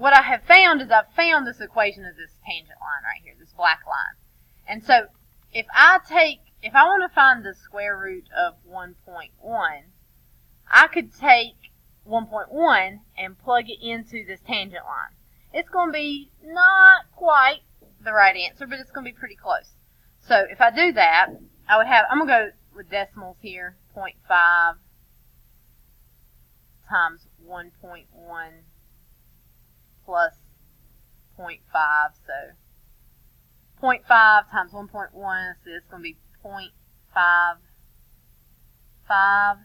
what I have found is I've found this equation of this tangent line right here, this black line. And so if I want to find the square root of 1.1, I could take 1.1 and plug it into this tangent line. It's going to be not quite the right answer, but it's going to be pretty close. So if I do that, I'm going to go with decimals here, 0.5 times 1.1 plus 0.5, so 0.5 times 1.1, so it's going to be 0.55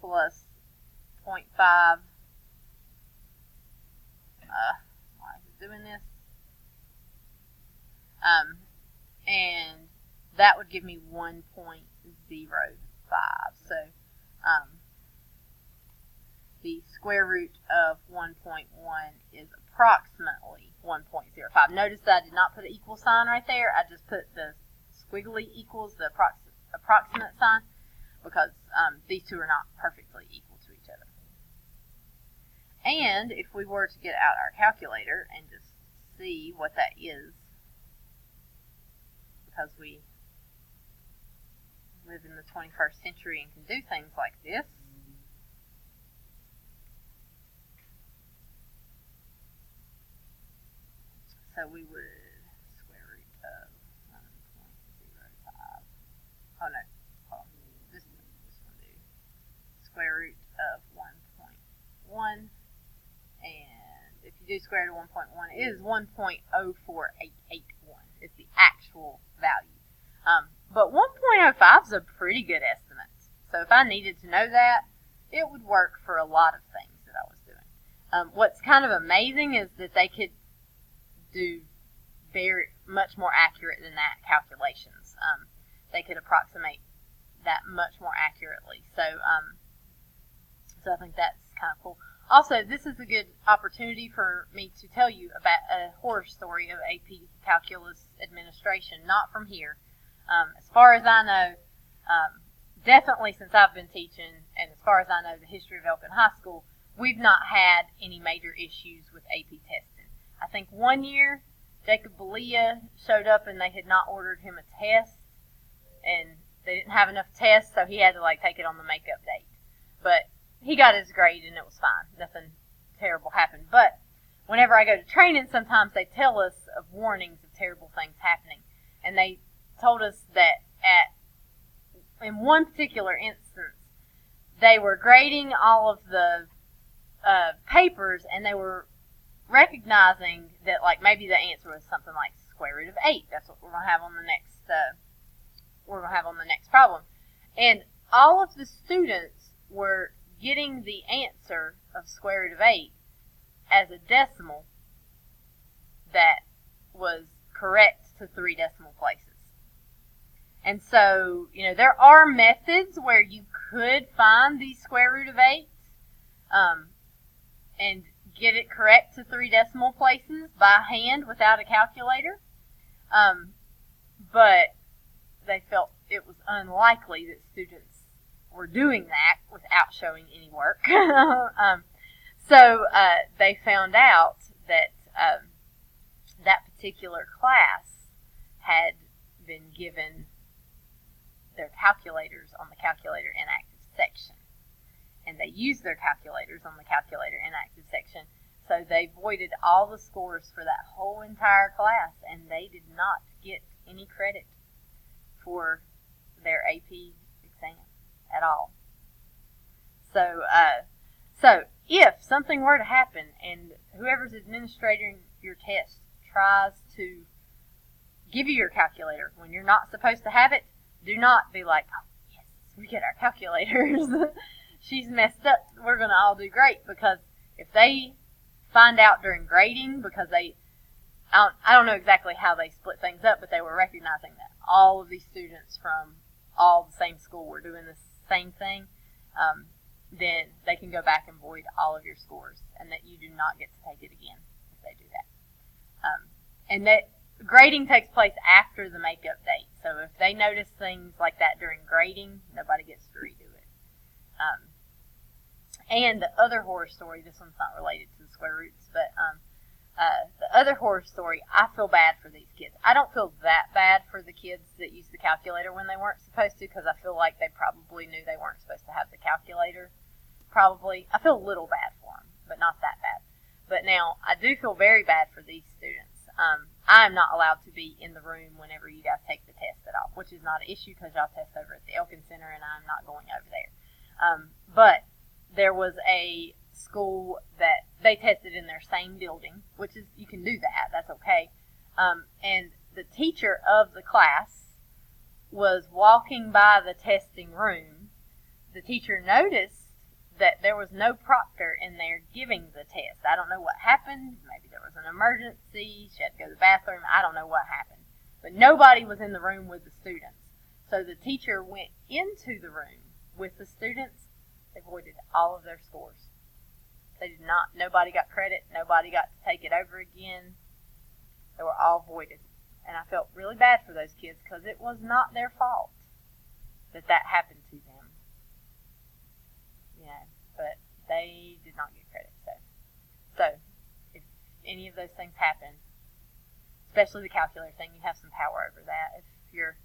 plus 0.5. Why is it doing this? And that would give me 1.05. So the square root of 1.1 is approximately 1.05. Notice that I did not put an equal sign right there. I just put the squiggly equals, the approximate sign, because these two are not perfectly equal to each other. And if we were to get out our calculator and just see what that is, because we live in the 21st century and can do things like this, so we would square root of 1.05. Oh no, hold on. This one do square root of 1.1, and if you do square root of 1.1, it is 1.04881. It's the actual value. But 1.05 is a pretty good estimate. So if I needed to know that, it would work for a lot of things that I was doing. What's kind of amazing is that they could do very much more accurate than that calculations. They could approximate that much more accurately. So I think that's kind of cool. Also, this is a good opportunity for me to tell you about a horror story of AP Calculus administration, not from here. As far as I know, definitely since I've been teaching, and as far as I know the history of Elkin High School, we've not had any major issues with AP testing. I think one year, Jacob Belia showed up and they had not ordered him a test, and they didn't have enough tests, so he had to take it on the makeup date. But he got his grade and it was fine. Nothing terrible happened. But whenever I go to training, sometimes they tell us of warnings of terrible things happening. And they told us that in one particular instance, they were grading all of the papers, and they were recognizing that maybe the answer was something like square root of 8. That's what we're going to have on the next problem. And all of the students were getting the answer of square root of 8 as a decimal that was correct to 3 decimal places. And so, there are methods where you could find the square root of 8 and get it correct to 3 decimal places by hand without a calculator. But they felt it was unlikely that students were doing that without showing any work. So they found out that that particular class had been given their calculators on the calculator inactive section. And they used their calculators on the calculator inactive section, so they voided all the scores for that whole entire class, and they did not get any credit for their AP exam at all. So if something were to happen and whoever's administrating your test tries to give you your calculator when you're not supposed to have it, do not be like, oh, yes, we get our calculators. She's messed up. We're going to all do great. Because if they find out during grading, because I don't know exactly how they split things up, but they were recognizing that all of these students from all the same school were doing the same thing, then they can go back and void all of your scores, and that you do not get to take it again if they do that. And that grading takes place after the makeup date. So if they notice things like that during grading, nobody gets to redo it. And the other horror story, this one's not related to the square roots, but the other horror story, I feel bad for these kids. I don't feel that bad for the kids that used the calculator when they weren't supposed to, because I feel like they probably knew they weren't supposed to have the calculator. Probably. I feel a little bad for them, but not that bad. But now, I do feel very bad for these students. I am not allowed to be in the room whenever you guys take the test at all, which is not an issue because y'all test over at the Elkin Center and I'm not going over there. But there was a school that they tested in their same building, which is, you can do that, that's okay. And the teacher of the class was walking by the testing room. The teacher noticed that there was no proctor in there giving the test. I don't know what happened. Maybe there was an emergency. She had to go to the bathroom. I don't know what happened. But nobody was in the room with the students. So the teacher went into the room with the students. They voided all of their scores. They did not, nobody got credit. Nobody got to take it over again. They were all voided. And I felt really bad for those kids because it was not their fault that that happened to them. Yeah, but they did not get credit. So if any of those things happen, especially the calculator thing, you have some power over that. If you're,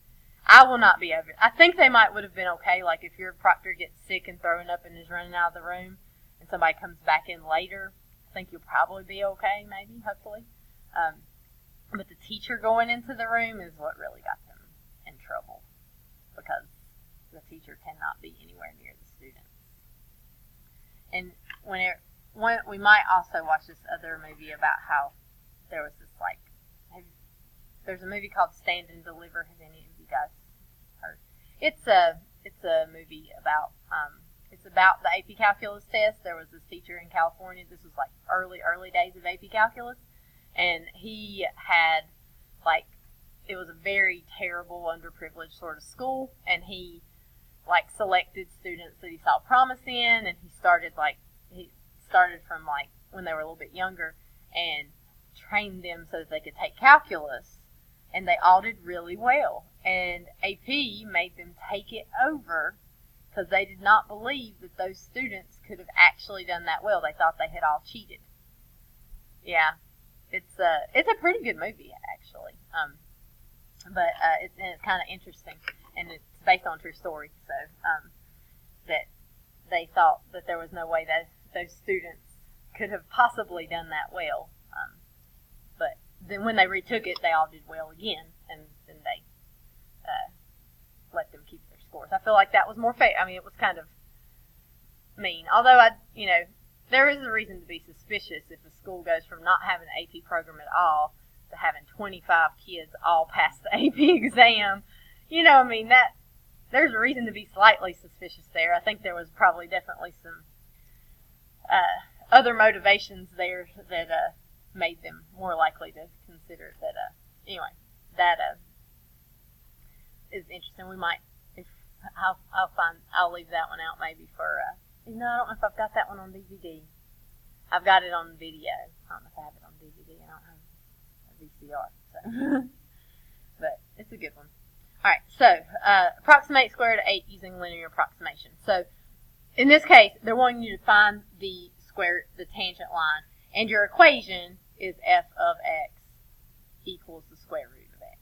I will not be over it. I think they would have been okay, like if your proctor gets sick and throwing up and is running out of the room, and somebody comes back in later, I think you'll probably be okay, maybe, hopefully. But the teacher going into the room is what really got them in trouble, because the teacher cannot be anywhere near the students. And we might also watch this other movie about how there was this, like, there's a movie called Stand and Deliver. Have any of you guys heard? It's a movie about it's about the AP Calculus test. There was this teacher in California. This was like early days of AP Calculus, and he had, like, it was a very terrible, underprivileged sort of school, and he, like, selected students that he saw promise in, and he started from, like, when they were a little bit younger, and trained them so that they could take calculus, and they all did really well. And AP made them take it over because they did not believe that those students could have actually done that well. They thought they had all cheated. Yeah, it's a pretty good movie, actually. But it's kind of interesting, and it's based on a true story. So that they thought that there was no way that those students could have possibly done that well. But then when they retook it, they all did well again, and then they let them keep their scores. I feel like that was more fair. I mean, it was kind of mean. Although, there is a reason to be suspicious if a school goes from not having an AP program at all to having 25 kids all pass the AP exam. There's a reason to be slightly suspicious there. I think there was probably definitely some other motivations there that made them more likely to consider that. Anyway, that is interesting. We might, if I'll leave that one out maybe for. I don't know if I've got that one on DVD. I've got it on video. I don't know if I have it on DVD. I don't have a VCR, so. But it's a good one. All right, so approximate square root of 8 using linear approximation. So in this case, they're wanting you to find the tangent line, and your equation is f of x equals the square root of x.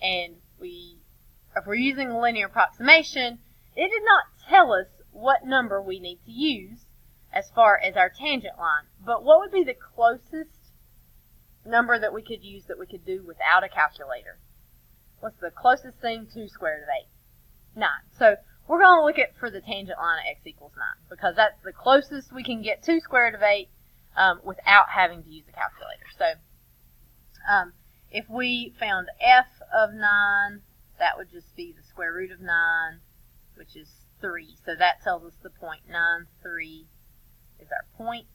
And if we're using a linear approximation, it did not tell us what number we need to use as far as our tangent line. But what would be the closest number that we could use that we could do without a calculator? What's the closest thing to square root of 8? 9. So we're going to look at for the tangent line of x equals 9, because that's the closest we can get to square root of 8 without having to use a calculator. So if we found f of 9, that would just be the square root of 9, which is 3. So that tells us the point 9, 3 is our point.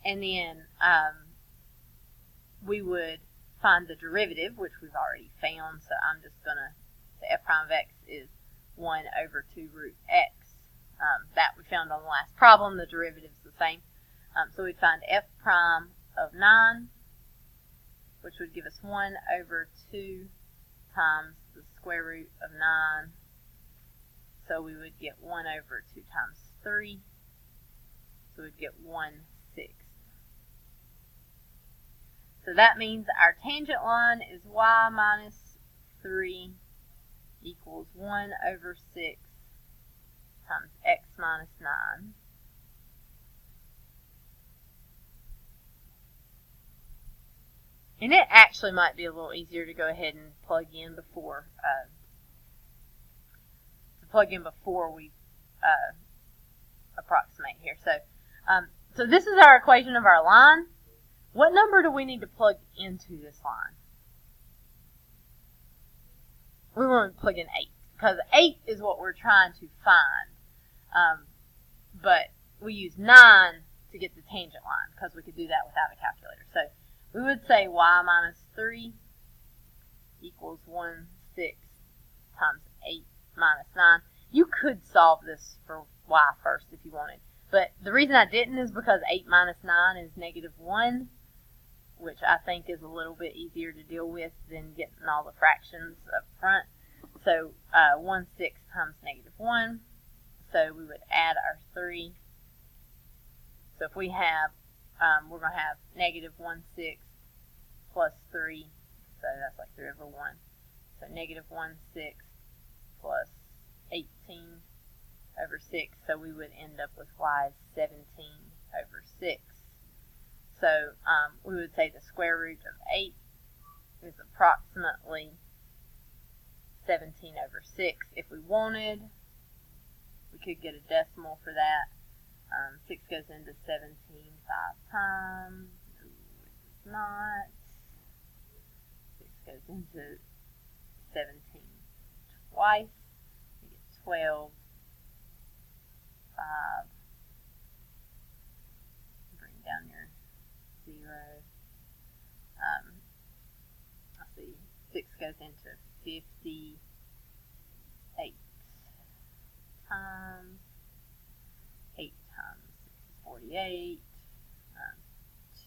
And then we would find the derivative, which we've already found. So I'm just going to, the f prime of x is 1 over 2 root x. That we found on the last problem. The derivative is the same. So we'd find f prime of 9, which would give us 1 over 2 times the square root of 9 So we would get 1 over 2 times 3. So we'd get 1/6. So that means our tangent line is y minus 3 equals 1 over 6 times x minus 9. And it actually might be a little easier to go ahead and plug in before we approximate here. So this is our equation of our line. What number do we need to plug into this line? We want to plug in 8, because 8 is what we're trying to find. But we use 9 to get the tangent line, because we could do that without a calculator. So we would say y minus 3 equals 1/6 times 8 minus 9. You could solve this for y first if you wanted. But the reason I didn't is because 8 minus 9 is -1, which I think is a little bit easier to deal with than getting all the fractions up front. So 1/6 times -1. So we would add our 3. So if we have, we're going to have -1/6 plus 3. So that's like 3 over 1. So -1/6 plus 18 over 6. So we would end up with y is 17 over 6. So we would say the square root of 8 is approximately 17 over 6. If we wanted, we could get a decimal for that. 6 goes into 17 5 times. No, it's not. 6 goes into 17 twice. We get 12. 5. Bring down your 0. Let's see. 6 goes into 58 times. 8 times 6 is 48.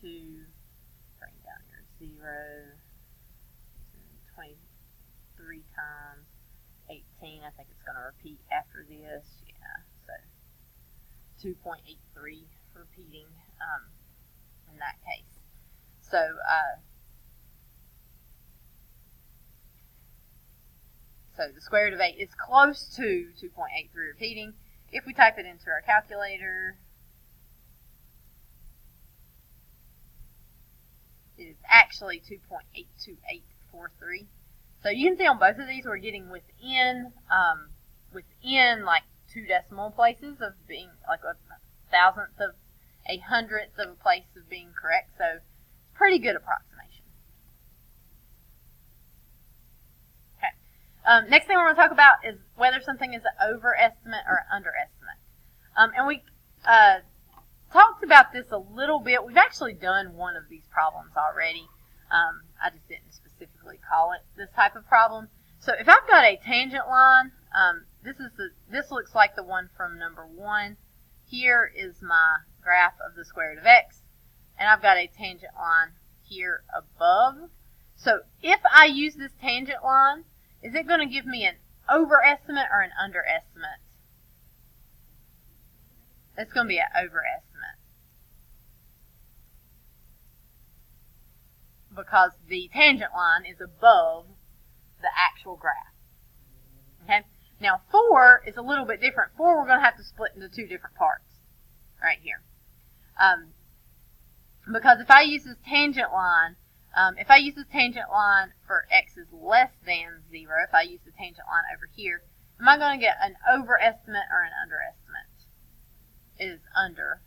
2. Bring down your 0. 23 times 18. I think it's going to repeat after this. Yeah, so 2.83 repeating in that case. So the square root of 8 is close to 2.83 repeating. If we type it into our calculator, it is actually 2.82843. So you can see on both of these we're getting within like 2 decimal places of being like a thousandth of a hundredth of a place of being correct. So it's pretty good approximation. Okay. Next thing we're going to talk about is whether something is an overestimate or an underestimate. And we talked about this a little bit. We've actually done one of these problems already. I just didn't specifically call it this type of problem. So if I've got a tangent line, this looks like the one from number 1. Here is my graph of the square root of x, and I've got a tangent line here above. So if I use this tangent line, is it going to give me an overestimate or an underestimate? It's going to be an overestimate, because the tangent line is above the actual graph. Okay? Now 4 is a little bit different. 4 we're going to have to split into 2 different parts right here. Because if I use this tangent line, for x is less than 0, if I use the tangent line over here, am I going to get an overestimate or an underestimate? It is under.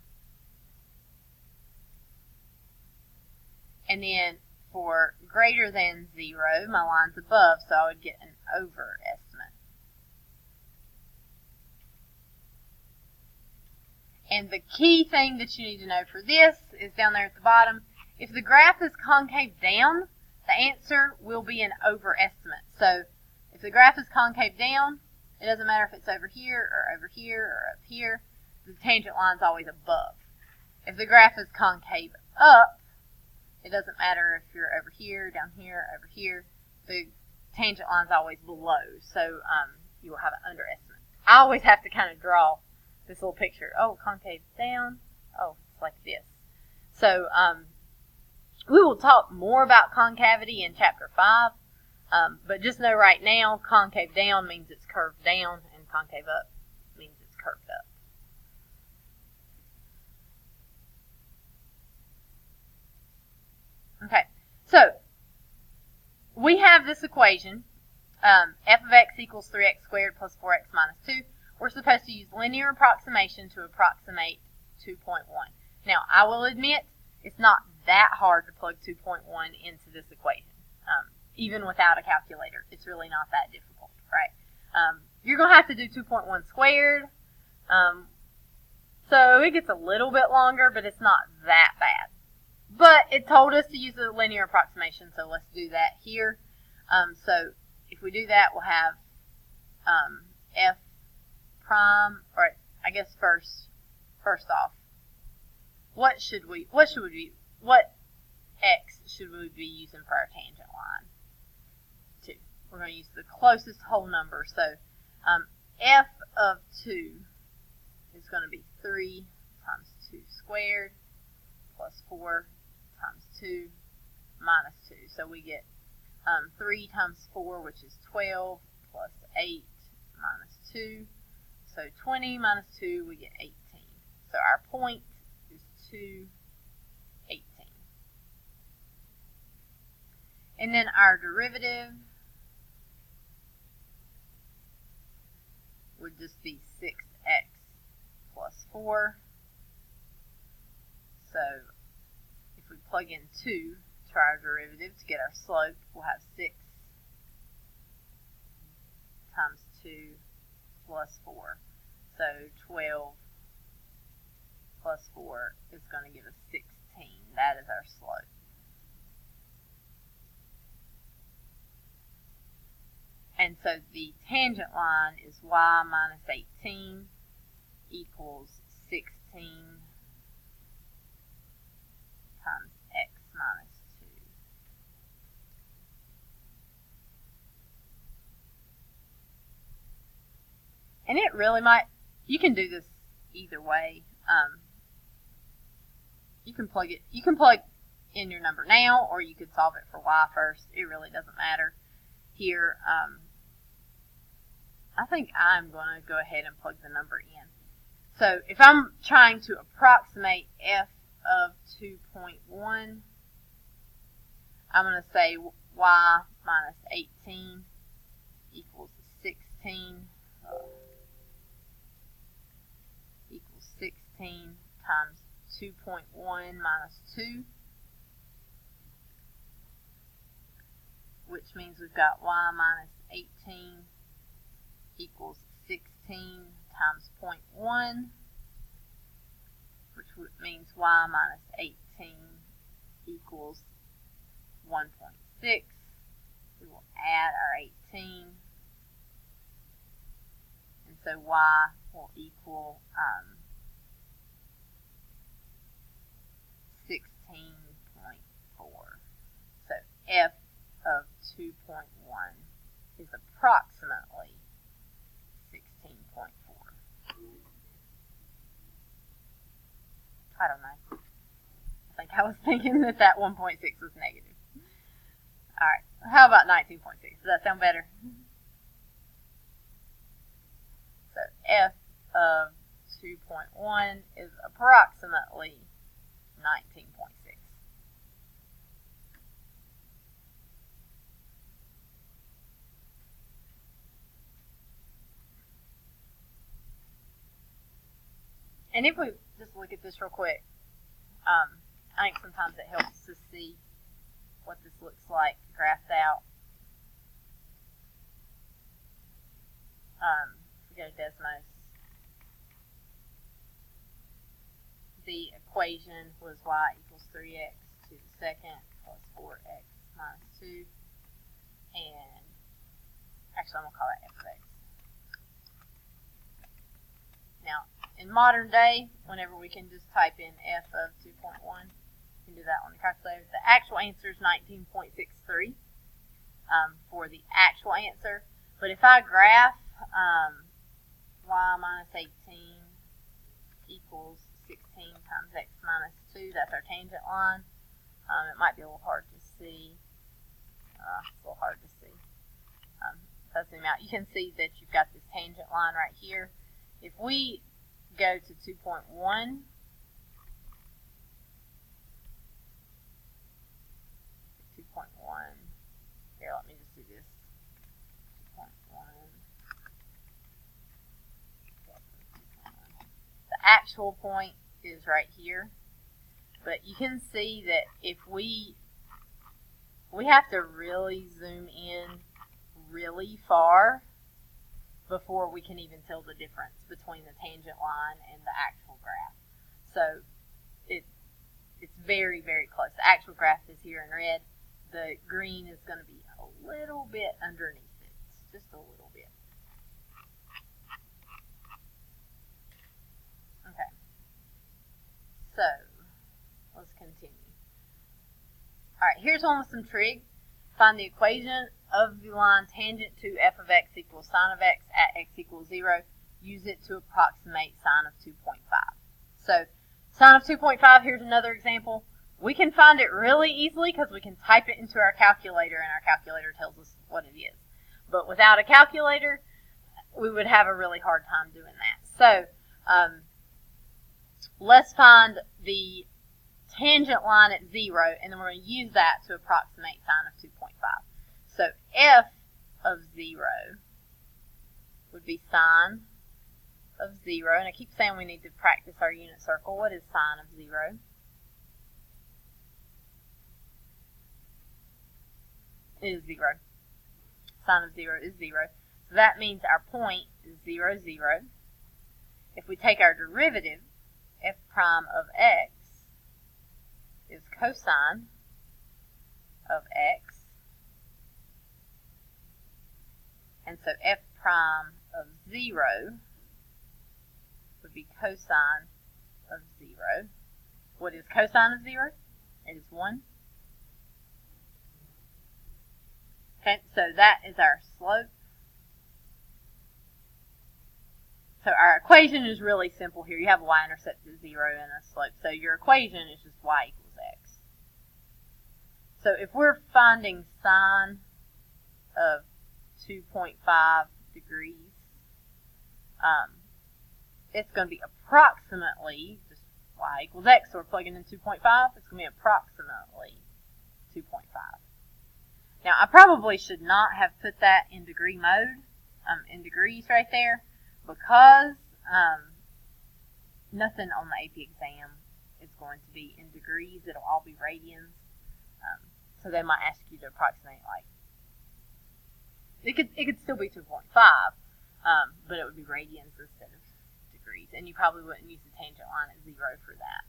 And then for greater than 0, my line's above, so I would get an overestimate. And the key thing that you need to know for this is down there at the bottom. If the graph is concave down, the answer will be an overestimate. So if the graph is concave down, it doesn't matter if it's over here or over here or up here. The tangent line is always above. If the graph is concave up, it doesn't matter if you're over here, down here, over here. The tangent line is always below. So you will have an underestimate. I always have to kind of draw this little picture. Oh, concave down. Oh, it's like this. So we will talk more about concavity in Chapter 5, but just know right now, concave down means it's curved down, and concave up means it's curved up. Okay, so we have this equation, f of x equals 3x squared plus 4x minus 2. We're supposed to use linear approximation to approximate 2.1. Now, I will admit, it's not that hard to plug 2.1 into this equation. Even without a calculator, it's really not that difficult, right? You're going to have to do 2.1 squared, so it gets a little bit longer, but it's not that bad. But it told us to use a linear approximation, so let's do that here. So if we do that, we'll have f prime, or I guess first off, what x should we be using for our tangent line? 2. We're going to use the closest whole number. So f of 2 is going to be 3 times 2 squared plus 4 times 2 minus 2. So we get 3 times 4, which is 12, plus 8 minus 2. So 20 minus 2, we get 18. So our point is 2, 18. And then our derivative would just be 6x plus 4. So if we plug in 2 to our derivative to get our slope, we'll have 6 times 2 plus 4. So 12 plus 4 is going to give us 16. That is our slope. And so the tangent line is y minus 18 equals 16 times x minus 2. And it really might, you can do this either way. You can plug in your number now, or you could solve it for y first. It really doesn't matter. Here, I think I'm going to go ahead and plug the number in. So if I'm trying to approximate f of 2.1, I'm going to say y minus 18 equals 16 equals 16 times 2.1 minus 2, which means we've got y minus 18 equals 16 times 0.1, which means y minus 18 equals 1.6. We will add our 18, and so y will equal 16.4. So f of 2.1 is approximately 16.4. I don't know. I think I was thinking that 1.6 was negative. Alright, how about 19.6? Does that sound better? So f of 2.1 is approximately 19.6. And if we just look at this real quick, I think sometimes it helps to see what this looks like graphed out. If we go to Desmos, the equation was y equals 3x to the second plus 4x minus 2. And actually, I'm going to call that f of x. Now, in modern day, whenever we can just type in f of 2.1, we can do that on the calculator. The actual answer is 19.63 for the actual answer. But if I graph y minus 18 equals 16 times x minus 2. That's our tangent line. It might be a little hard to see. It's a little hard to see. If I zoom out, you can see that you've got this tangent line right here. If we go to 2.1, here, let me just do this. 2.1. The actual point is right here, but you can see that if we have to really zoom in really far before we can even tell the difference between the tangent line and the actual graph. So it's very, very close. The actual graph is here in red. The green is going to be a little bit underneath it, just a little bit. Okay, so let's continue. All right, here's one with some trig. Find the equation of the line tangent to f of x equals sine of x at x equals 0. Use it to approximate sine of 2.5. So sine of 2.5, here's another example. We can find it really easily because we can type it into our calculator, and our calculator tells us what it is. But without a calculator, we would have a really hard time doing that. So let's find the tangent line at 0, and then we're going to use that to approximate sine of 2.5. So f of 0 would be sine of 0, and I keep saying we need to practice our unit circle. What is sine of 0? It is 0. Sine of 0 is 0. So that means our point is 0, 0. If we take our derivative, f prime of x is cosine of x. And so f prime of 0 would be cosine of 0. What is cosine of 0? It is 1. Okay, so that is our slope. So our equation is really simple here. You have a y-intercept of 0 and a slope. So your equation is just y equals x. So if we're finding sine of 2.5 degrees, it's going to be approximately just y equals x. So we're plugging in 2.5. It's going to be approximately 2.5. Now, I probably should not have put that in degree mode, in degrees right there, because nothing on the AP exam is going to be in degrees. It'll all be radians. So they might ask you to approximate, like, it could still be 2.5, but it would be radians instead of degrees. And you probably wouldn't use the tangent line at 0 for that.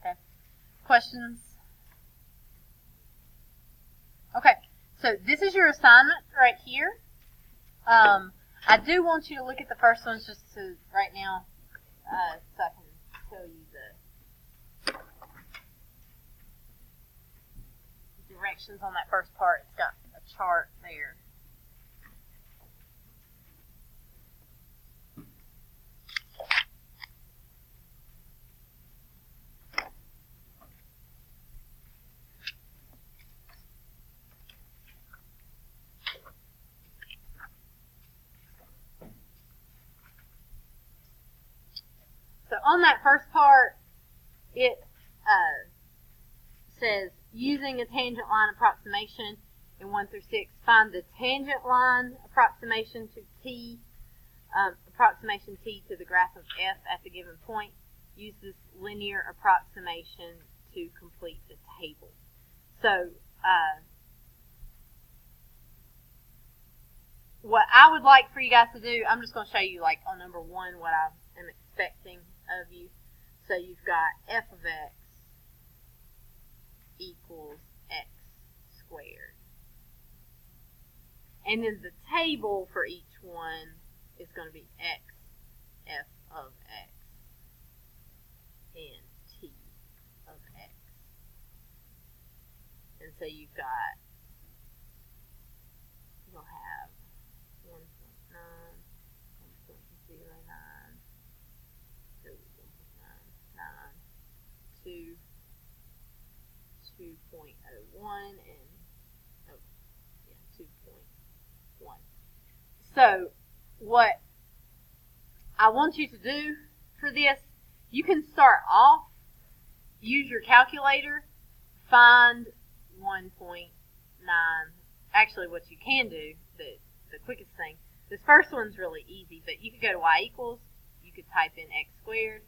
Okay. Questions? Okay, so this is your assignment right here. I do want you to look at the first ones just to right now, so I can tell you the directions on that first part. It's got a chart there. So on that first part, it says, using a tangent line approximation in 1 through 6, find the tangent line approximation to t, approximation t to the graph of f at the given point. Use this linear approximation to complete the table. So what I would like for you guys to do, I'm just going to show you, like, on number 1 what I am expecting of you. So you've got f of x equals x squared. And then the table for each one is going to be x, f of x, and t of x. And so you've got you'll have 1.9, 1.09, so 1.99, 2, 2.01, and 2.1. So what I want you to do for this, you can start off, use your calculator, find 1.9. Actually, what you can do, the quickest thing, this first one's really easy, but you could go to y equals, you could type in x squared,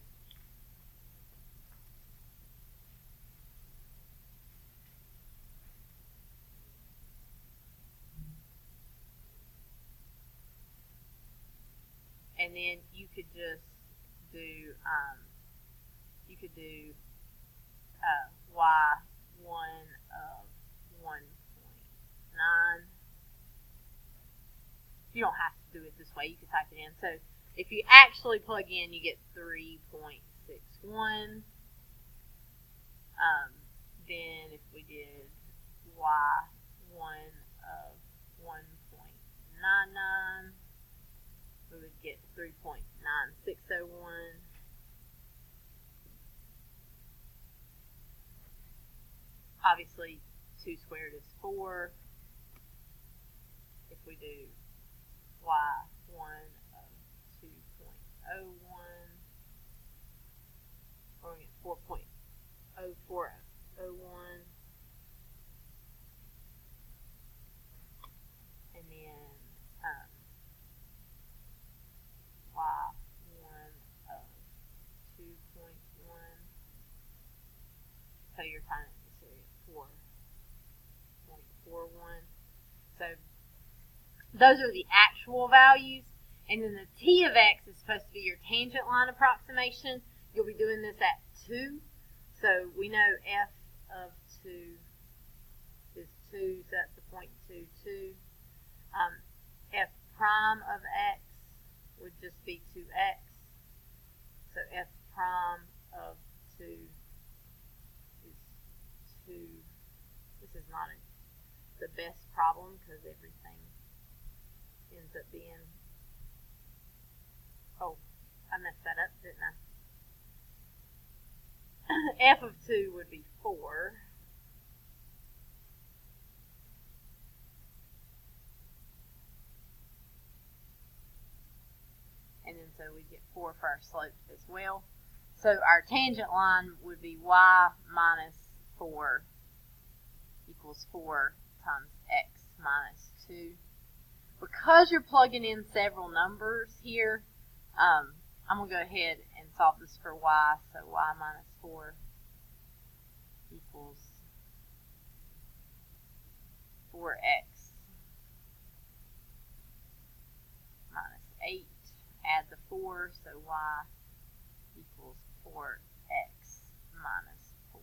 and then you could just do, y1 of 1.9. You don't have to do it this way. You can type it in. So if you actually plug in, you get 3.61. Then if we did y1 of 1.99, we would get 3.9601. Obviously, 2 squared is 4. If we do y1 of 2.01, we're going to get 4.0401. And then y1 of 2.1. So your time is 4.41. So those are the actual values. And then the t of x is supposed to be your tangent line approximation. You'll be doing this at 2. So we know f of 2 is 2, so that's the 0.22. F prime of x would just be 2x. So f prime of 2 is 2. This is not the best problem because everything ends up being, oh, I messed that up, didn't I? F of 2 would be 4. And then so we get 4 for our slope as well. So our tangent line would be y minus 4 equals 4 times x minus 2. Because you're plugging in several numbers here, I'm going to go ahead and solve this for y. So y minus 4 equals 4x minus 8. Add the 4, so y equals 4x minus 4.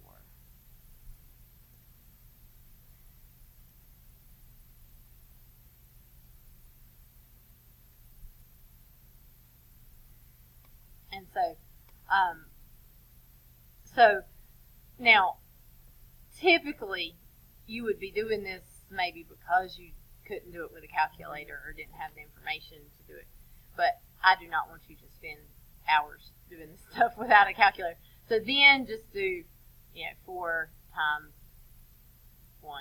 And so now typically you would be doing this maybe because you couldn't do it with a calculator or didn't have the information to do it. But I do not want you to spend hours doing this stuff without a calculator. So then just do, 4 times 1.9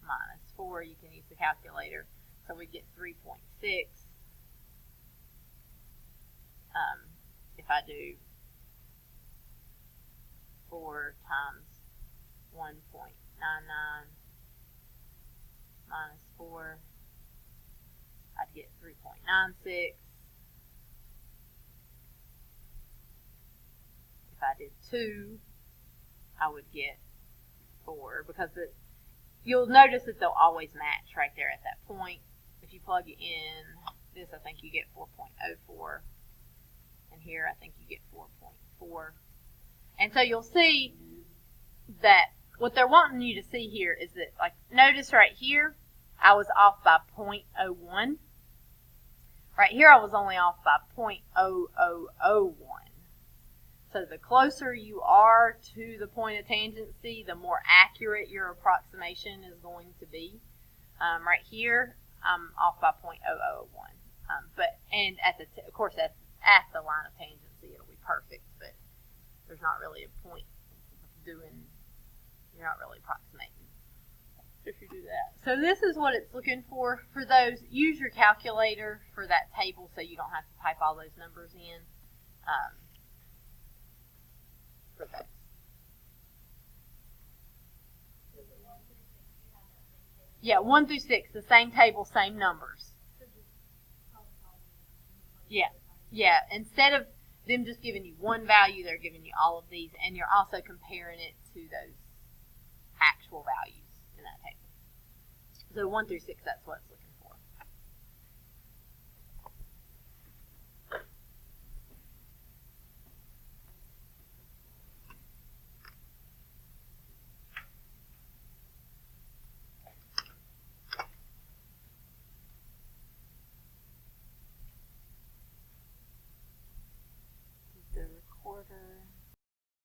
minus 4. You can use the calculator. So we get 3.6. If I do 4 times 1.99 minus 4, I'd get 3.96. If I did 2, I would get 4, because you'll notice that they'll always match right there at that point. If you plug in this, I think you get 4.04. And here I think you get 4.4. And so you'll see that what they're wanting you to see here is that, like, notice right here, I was off by 0.01. Right here, I was only off by 0.0001. So the closer you are to the point of tangency, the more accurate your approximation is going to be. Right here, I'm off by 0.0001. And of course, that's at the line of tangency, it'll be perfect, but there's not really a point doing, you're not really approximating if you do that. So this is what it's looking for. For those, use your calculator for that table so you don't have to type all those numbers in for those. Yeah, 1 through 6, the same table, same numbers. Yeah. Instead of them just giving you one value, they're giving you all of these, and you're also comparing it to those actual values in that table. So 1 through 6, that's what it's looking